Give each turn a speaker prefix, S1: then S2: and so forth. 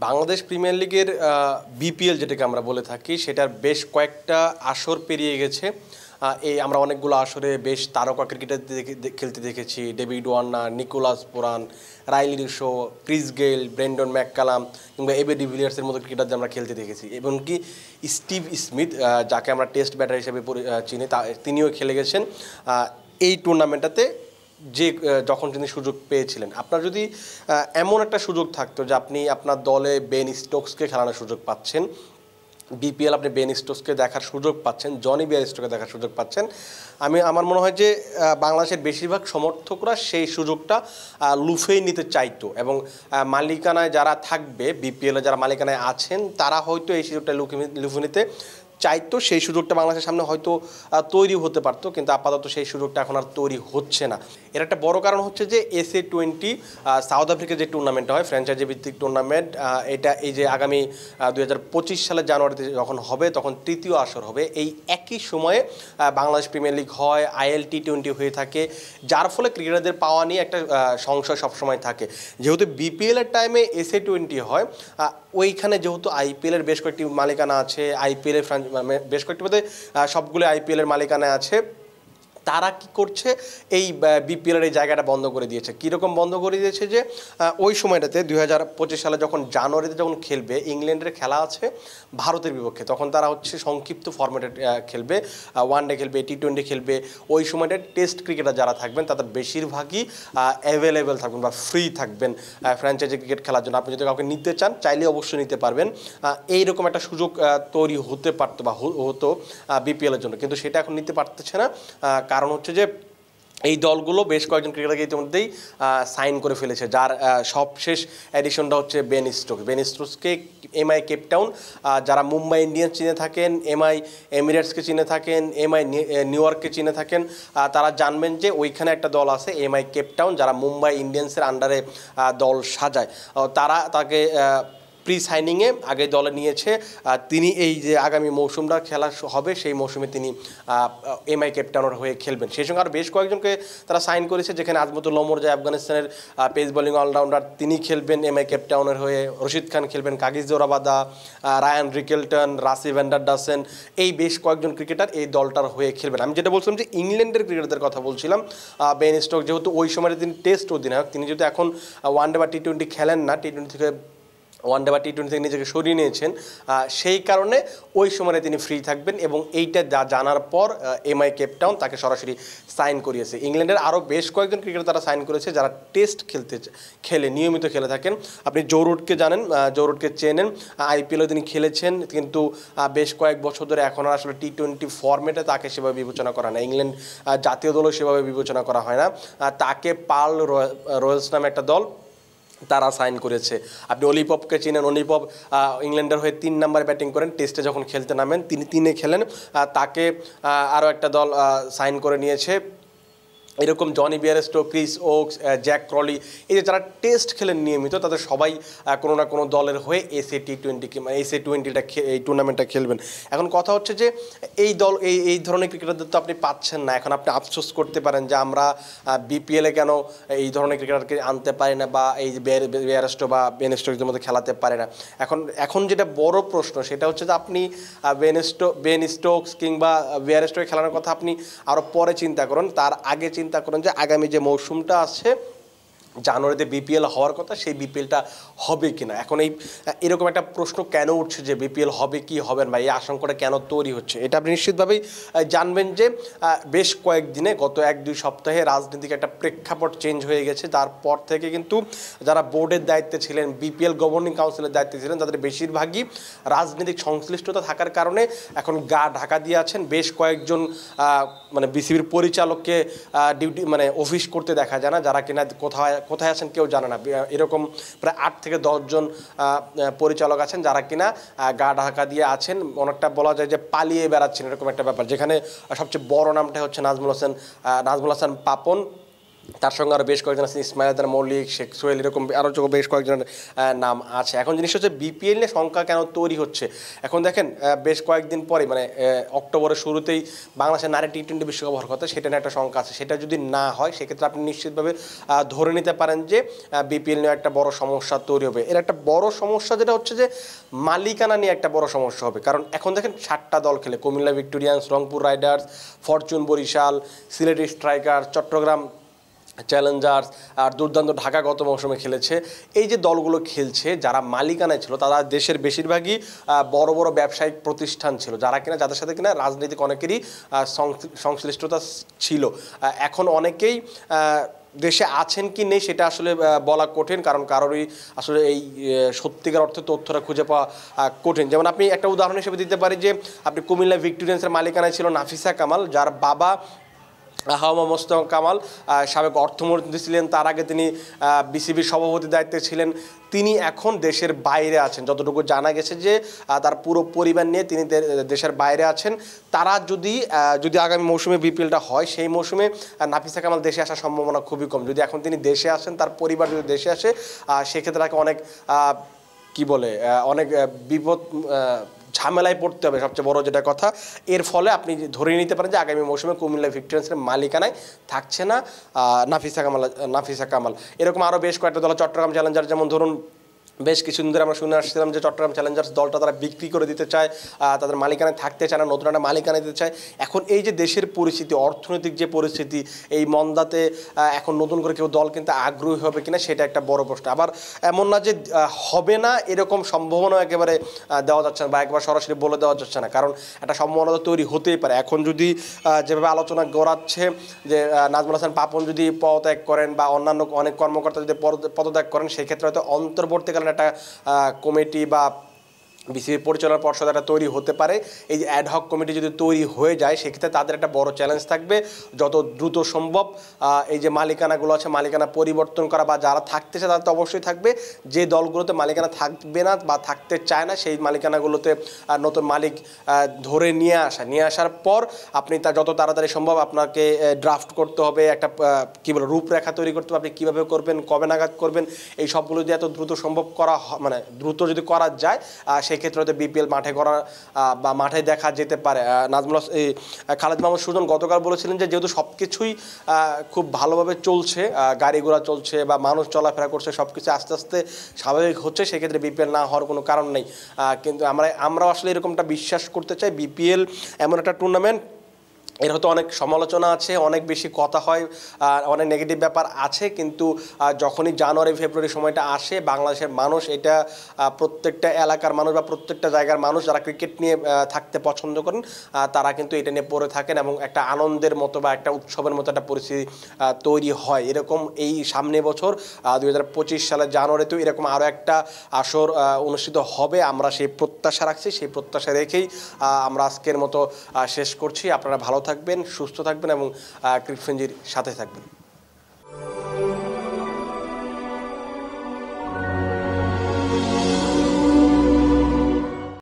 S1: Bangladesh premier লিগের BPL যেটাকে আমরা বলে থাকি সেটার বেশ কয়েকটা আসর পেরিয়ে গেছে। এই আমরা অনেকগুলো আসরে বেশ তারকা ক্রিকেটার খেলতে দেখেছি। David Warner, Nicholas Pooran, Rilee Rossouw, Chris Gayle, Brendon McCullum কিংবা এবে ডিভিলিয়ার্সের মতো ক্রিকেটারদের আমরা খেলতে দেখেছি। এমনকি স্টিভ স্মিথ, যাকে আমরা টেস্ট ব্যাটার হিসেবে চিনি, তিনিও খেলে গেছেন এই টুর্নামেন্টটাতে। যে যখন তিনি সুযোগ পেয়েছিলেন, আপনার যদি এমন একটা সুযোগ থাকতো যে আপনি আপনার দলে বেন স্টোকসকে খেলানোর সুযোগ পাচ্ছেন, বিপিএল আপনি বেন স্টোকসকে দেখার সুযোগ পাচ্ছেন, জনি বেয়ারস্টোকে দেখার সুযোগ পাচ্ছেন, আমার মনে হয় যে বাংলাদেশের বেশিরভাগ সমর্থকরা সেই সুযোগটা লুফেই নিতে চাইতো। এবং মালিকানায় যারা থাকবে, বিপিএলে যারা মালিকানায় আছেন, তারা হয়তো এই সুযোগটা লুফে নিতে চাইতো। সেই সুযোগটা বাংলাদেশের সামনে হয়তো তৈরি হতে পারতো, কিন্তু আপাতত সেই সুযোগটা এখন আর তৈরি হচ্ছে না। এর একটা বড় কারণ হচ্ছে যে SA-20 সাউথ আফ্রিকার যে টুর্নামেন্টটা হয়, ফ্র্যাঞ্চাইজি ভিত্তিক টুর্নামেন্ট, এটা এই যে আগামী 2025 সালের জানুয়ারিতে যখন হবে, তখন তৃতীয় আসর হবে। এই একই সময়ে বাংলাদেশ প্রিমিয়ার লিগ হয়, IL-T20 হয়ে থাকে, যার ফলে ক্রিকেটারদের পাওয়া নিয়ে একটা সংশয় সবসময় থাকে। যেহেতু বিপিএলের টাইমে SA-20 হয়, ওইখানে যেহেতু আইপিএলের বেশ কয়েকটি মালিকানা আছে, আইপিএলের বেশ কয়েকটি মধ্যে সবগুলো আইপিএলের মালিকানা আছে, তারা কি করছে, এই বিপিএলের এই জায়গাটা বন্ধ করে দিয়েছে। কীরকম বন্ধ করে দিয়েছে যে ওই সময়টাতে 2025 সালে যখন জানুয়ারিতে যখন খেলবে, ইংল্যান্ডের খেলা আছে ভারতের বিপক্ষে, তখন তারা হচ্ছে সংক্ষিপ্ত ফরম্যাটে খেলবে, ওয়ানডে খেলবে, T20 খেলবে। ওই সময়টা টেস্ট ক্রিকেটার যারা থাকবেন তাদের বেশিরভাগই অ্যাভেলেবেল থাকবেন বা ফ্রি থাকবেন ফ্র্যাঞ্চাইজি ক্রিকেট খেলার জন্য। আপনি যদি কাউকে নিতে চান, চাইলে অবশ্যই নিতে পারবেন। এইরকম একটা সুযোগ তৈরি হতে পারতো বা হতো বিপিএলের জন্য, কিন্তু সেটা এখন নিতে পারতেছে না। কারণ হচ্ছে যে এই দলগুলো বেশ কয়েকজন ক্রিকেটারকে ইতিমধ্যেই সাইন করে ফেলেছে, যার সবশেষ এডিশনটা হচ্ছে বেন স্টোকস। বেন স্টোকসকে MI কেপটাউন, যারা মুম্বাই ইন্ডিয়ান্স চিনে থাকেন, MI এমিরেটসকে চিনে থাকেন, MI নিউ ইয়র্ককে চিনে থাকেন, তারা জানবেন যে ওইখানে একটা দল আছে MI কেপটাউন, যারা মুম্বাই ইন্ডিয়ান্সের আন্ডারে দল সাজায়। তাকে প্রি সাইনিংয়ে আগে দলে নিয়েছে। তিনি এই যে আগামী মৌসুমটা খেলা হবে, সেই মৌসুমে তিনি MI কেপটাউনের হয়ে খেলবেন। সেই সঙ্গে আর বেশ কয়েকজনকে তারা সাইন করেছে, যেখানে আজমতুল ওমর, যে আফগানিস্তানের পেস বোলিং অলরাউন্ডার, তিনি খেলবেন MI কেপটাউনের হয়ে। রশিদ খান খেলবেন Kagiso Rabada, Ryan Rickelton, Rassie van der Dussen, এই বেশ কয়েকজন ক্রিকেটার এই দলটার হয়ে খেলবেন। আমি যেটা বলছিলাম যে ইংল্যান্ডের ক্রিকেটারদের কথা বলছিলাম, বেন স্টোক যেহেতু ওই সময় তিনি টেস্ট অধিনায়ক, তিনি যদি এখন ওয়ানডে বা T20 খেলেন না, T20 থেকে ওয়ানডে বা T20 থেকে নিজেকে সরিয়ে নিয়েছেন, সেই কারণে ওই সময় তিনি ফ্রি থাকবেন। এবং এইটা জানার পর MI কেপটাউন তাকে সরাসরি সাইন করিয়েছে। ইংল্যান্ডের আরও বেশ কয়েকজন ক্রিকেটার তারা সাইন করেছে, যারা টেস্ট নিয়মিত খেলে থাকেন। আপনি জো রুটকে জানেন, জো রুটকে চেনেন, IPLও তিনি খেলেছেন, কিন্তু বেশ কয়েক বছর ধরে এখন আর আসলে T20 ফরম্যাটে তাকে সেভাবে বিবেচনা করা হয় না। ইংল্যান্ড জাতীয় দলও সেভাবে বিবেচনা করা হয় না। তাকে পার্ল রয়্যালস নামে একটা দল, তারা সাইন করেছে। আপনি অলিপপকে চিনেন, অলিপপ ইংল্যান্ডের হয়ে 3 নম্বরে ব্যাটিং করেন, টেস্টে যখন খেলতে নামেন তিনি 3-এ খেলেন। তাকে আরও একটা দল সাইন করে নিয়েছে। এরকম Jonny Bairstow, Chris Woakes, Jack Crawley, এই যে যারা টেস্ট খেলেন নিয়মিত, তাদের সবাই কোনো না কোনো দলের হয়ে SA-20টা এই টুর্নামেন্টটা খেলবেন। এখন কথা হচ্ছে যে এই দল এই ধরনের ক্রিকেটারদের তো আপনি পাচ্ছেন না। এখন আপনি আফসোস করতে পারেন যে আমরা বিপিএলে কেন এই ধরনের ক্রিকেটারকে আনতে পারি না, বা এই বেয়ারস্টো বা বেন স্টোকসের মধ্যে খেলাতে পারে না। এখন যেটা বড় প্রশ্ন, সেটা হচ্ছে যে আপনি বেন স্টোকস কিংবা বেয়ারস্টোকে খেলানোর কথা আপনি আরও পরে চিন্তা করুন। তার আগে চিন্তা করেন যে আগামী যে মৌসুমটা আছে, জানুয়ারিতে বিপিএল হওয়ার কথা, সেই বিপিএলটা হবে কিনা। এখন এরকম একটা প্রশ্ন কেন উঠছে যে বিপিএল হবে কি হবে না, এই আশঙ্কাটা কেন তৈরি হচ্ছে, এটা আপনি নিশ্চিতভাবেই জানবেন যে বেশ কয়েকদিনে, গত 1-2 সপ্তাহে রাজনৈতিক একটা প্রেক্ষাপট চেঞ্জ হয়ে গেছে। তারপর থেকে কিন্তু যারা বোর্ডের দায়িত্বে ছিলেন, বিপিএল গভর্নিং কাউন্সিলের দায়িত্বে ছিলেন, তাদের বেশিরভাগই রাজনৈতিক সংশ্লিষ্টতা থাকার কারণে এখন গা ঢাকা দিয়ে আছেন। বেশ কয়েকজন মানে বিসিবির পরিচালককে অফিস করতে দেখা যায় না, যারা কিনা কোথায় আছেন কেউ জানে না। এরকম প্রায় 8 থেকে 10 জন পরিচালক আছেন, যারা কিনা গা ঢাকা দিয়ে আছেন, অনেকটা বলা যায় যে পালিয়ে বেড়াচ্ছেন, এরকম একটা ব্যাপার। যেখানে সবচেয়ে বড় নামটা হচ্ছে নাজমুল হাসান পাপন, তার সঙ্গে আরও বেশ কয়েকজন আছেন, ইসমাইল আদার মল্লিক, শেখ সোহেল, এরকম আরও বেশ কয়েকজনের নাম আছে। এখন জিনিস হচ্ছে বিপিএল নিয়ে শঙ্কা কেন তৈরি হচ্ছে। এখন দেখেন বেশ কয়েকদিন পরে মানে অক্টোবরের শুরুতেই বাংলাদেশের নারী টি-20 বিশ্বকাপ হওয়ার কথা, সেটা নিয়ে একটা শঙ্কা আছে। সেটা যদি না হয় সেক্ষেত্রে আপনি নিশ্চিতভাবে ধরে নিতে পারেন যে বিপিএল নিয়ে একটা বড় সমস্যা তৈরি হবে। এর একটা বড় সমস্যা যেটা হচ্ছে যে মালিকানা নিয়ে একটা বড় সমস্যা হবে। কারণ এখন দেখেন 7টা দল খেলে, Cumilla Victorians, Rangpur Riders, Fortune Barishal, Sylhet Striker, Chattogram Challengers আর দুর্দান্ত ঢাকা গত মৌসুমে খেলেছে। এই যে দলগুলো খেলছে, যারা মালিকানায় ছিল তারা দেশের বেশিরভাগই বড় বড় ব্যবসায়িক প্রতিষ্ঠান ছিল, যাদের সাথে কিনা রাজনৈতিক অনেকেরই সংশ্লিষ্টতা ছিল। এখন অনেকেই দেশে আছেন কি নেই সেটা আসলে বলা কঠিন, কারণ কারোরই আসলে এই সত্যিকার অর্থে তথ্যটা খুঁজে পাওয়া কঠিন। যেমন আপনি একটা উদাহরণ হিসেবে দিতে পারি যে আপনি কুমিল্লা ভিক্টোরিয়ান্সের মালিকানায় ছিল নাফিসা কামাল, যার বাবা হাওয়া মোস্তফা কামাল সাবেক অর্থমন্ত্রী ছিলেন। তার আগে তিনি বিসিবির সভাপতির দায়িত্বে ছিলেন। তিনি এখন দেশের বাইরে আছেন, যতটুকু জানা গেছে যে তার পুরো পরিবার নিয়ে তিনি দেশের বাইরে আছেন। তারা যদি আগামী মৌসুমে বিপিএলটা হয়, সেই মৌসুমে নাফিসা কামাল দেশে আসার সম্ভাবনা খুবই কম। যদি এখন তিনি দেশে আসেন, তার পরিবার যদি দেশে আসে, সেক্ষেত্রে তাকে অনেক অনেক বিপদ ঝামেলায় পড়তে হবে, সবচেয়ে বড় যেটা কথা। এর ফলে আপনি ধরে নিতে পারেন যে আগামী মৌসুমে কুমিল্লা ভিক্টোরিয়ান্সের মালিকানায় থাকছে না নাফিসা কামাল। এরকম আরও বেশ কয়েকটা দল, চট্টগ্রাম চ্যালেঞ্জার্স যেমন ধরুন, বেশ কিছুদিন ধরে আমরা শুনে আসছিলাম যে চট্টগ্রাম চ্যালেঞ্জার্স দলটা তারা বিক্রি করে দিতে চায়, তাদের মালিকানায় থাকতে চায় না, নতুন একটা মালিকানায় দিতে চায়। এখন এই যে দেশের পরিস্থিতি, অর্থনৈতিক যে পরিস্থিতি, এই মন্দাতে এখন নতুন করে কেউ দল কিনতে আগ্রহী হবে কিনা সেটা একটা বড় প্রশ্ন। আবার এমন না যে হবে না, এরকম সম্ভাবনা একেবারে দেওয়া যাচ্ছে না বা একবার সরাসরি বলে দেওয়া যাচ্ছে না, কারণ একটা সম্ভাবনা তো তৈরি হতেই পারে। এখন যদি যেভাবে আলোচনা গড়াচ্ছে যে নাজমুল হাসান পাপন যদি পদত্যাগ করেন বা অন্যান্য অনেক কর্মকর্তা যদি পদত্যাগ করেন, সেক্ষেত্রে হয়তো অন্তর্বর্তীকালীন একটা কমিটি বা বিসিবি পরিচালনা পর্ষদ একটা তৈরি হতে পারে। এই যে অ্যাডহক কমিটি যদি তৈরি হয়ে যায়, সেক্ষেত্রে তাদের একটা বড় চ্যালেঞ্জ থাকবে যত দ্রুত সম্ভব এই যে মালিকানাগুলো আছে মালিকানা পরিবর্তন করা, বা যারা থাকতেছে তারা তো অবশ্যই থাকবে, যে দলগুলোতে মালিকানা থাকবে না বা থাকতে চায় না সেই মালিকানাগুলোতে নতুন মালিক ধরে নিয়ে আসার পর আপনি যত তাড়াতাড়ি সম্ভব আপনাকে ড্রাফট করতে হবে, একটা রূপরেখা তৈরি করতে হবে, আপনি কীভাবে করবেন, কবে নাগাদ করবেন, এই সবগুলো যদি এত দ্রুত সম্ভব করা মানে দ্রুত যদি করা যায়, সেক্ষেত্রে হয়তো বিপিএল মাঠে করা বা মাঠে দেখা যেতে পারে। খালেদ মাহমুদ সুজন গতকাল বলেছিলেন যে যেহেতু সব কিছুই খুব ভালোভাবে চলছে, গাড়ি ঘোড়া চলছে বা মানুষ চলাফেরা করছে, সব কিছু আস্তে আস্তে স্বাভাবিক হচ্ছে, সেক্ষেত্রে বিপিএল না হওয়ার কোনো কারণ নেই। কিন্তু আমরা আসলে এরকমটা বিশ্বাস করতে চাই। বিপিএল এমন একটা টুর্নামেন্ট, এর হয়তো অনেক সমালোচনা আছে, অনেক বেশি কথা হয়, অনেক নেগেটিভ ব্যাপার আছে, কিন্তু যখনই জানুয়ারি ফেব্রুয়ারি সময়টা আসে, বাংলাদেশের মানুষ এটা প্রত্যেকটা এলাকার মানুষ বা প্রত্যেকটা জায়গার মানুষ যারা ক্রিকেট নিয়ে থাকতে পছন্দ করেন, তারা কিন্তু এটা নিয়ে পড়ে থাকেন এবং একটা আনন্দের মতো বা একটা উৎসবের মতো একটা পরিস্থিতি তৈরি হয়। এরকম এই সামনে বছর 2025 সালের জানুয়ারিতেও এরকম আরও একটা আসর অনুষ্ঠিত হবে, আমরা সেই প্রত্যাশা রাখছি। সেই প্রত্যাশা রেখেই আমরা আজকের মতো শেষ করছি। আপনারা ভালো থাকবেন, সুস্থ থাকবেন এবং ক্রিকফ্রেঞ্জির সাথে থাকবেন।